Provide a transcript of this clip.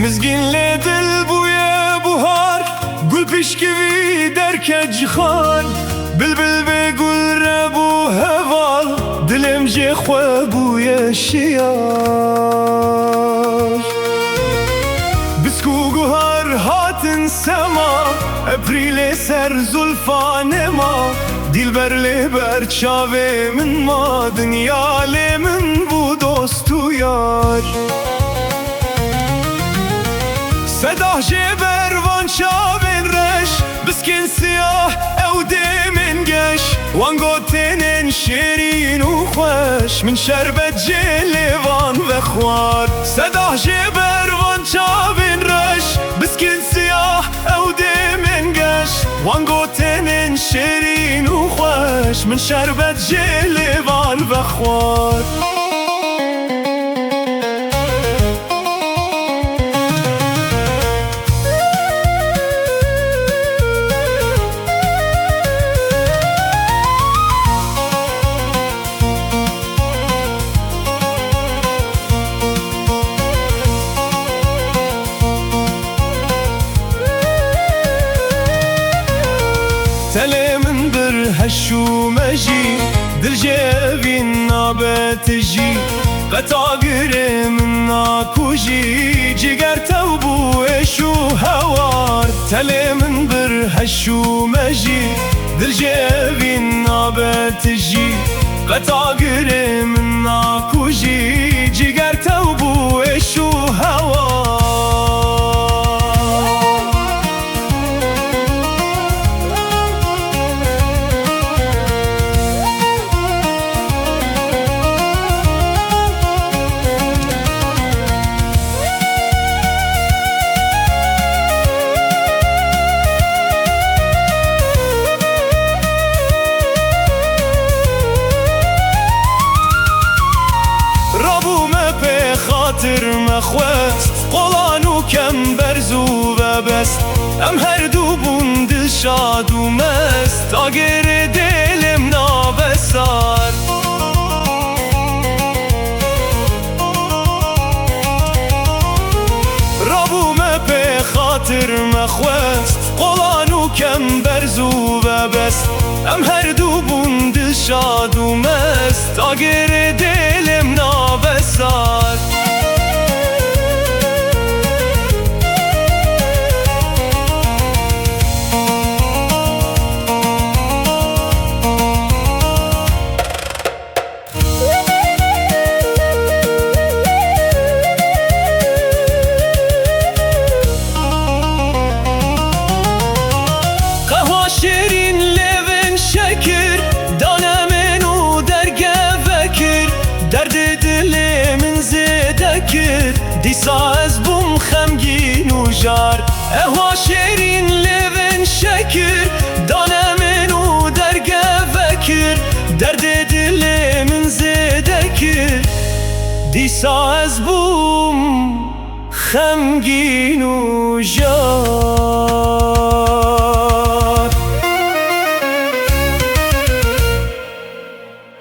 مزگین دل بوی بهار، گل پشکوی در کج خان. بلبل به گل ربو هوال، دلم جه خواه بوی شیار. بسکو گوهر هاتن سما، اپریل سر زلفان ما. دیل بر لبر چاوه من ما، دنیا من بو دوست و یار. صدا جبر وان چاوین رش، بسکن سیاه او دیمن گش. وان گوتنن شیرین و خوش، من شربت جلوان و خوار. صدا جبر وان چاوین رش، بسکن سیاه او دیمن گش. وان گوتنن شیرین و خوش، من شربت جلوان و خوار. تله من بر هشو مجی، دل جوین نابت جی. قطع گرم ناکوجی، جگر تو بوشو هوار. تله من بر هشو مجی، دل جوین نابت جی. قطع گرم ناکوجی، جگر تو بوشو هوار. خاطر مخواست قلان و کم برزو و بست. ام هر دو بون دل شاد و مست، آگر دلم نابسار. رابو به خاطر مخواست قلان و کم برزو و بست. ام هر دو بون دل شاد و مست، آگر دلم نابسار. شیرین لبن شکر، دانه منو درگه وکر. درد دل من زده کرد، دیسا از بوم خمگین و جار. اوا شیرین لبن شکر، دانه منو درگه وکر. درد دل من زده کرد، دیسا از بوم خمگین و جار.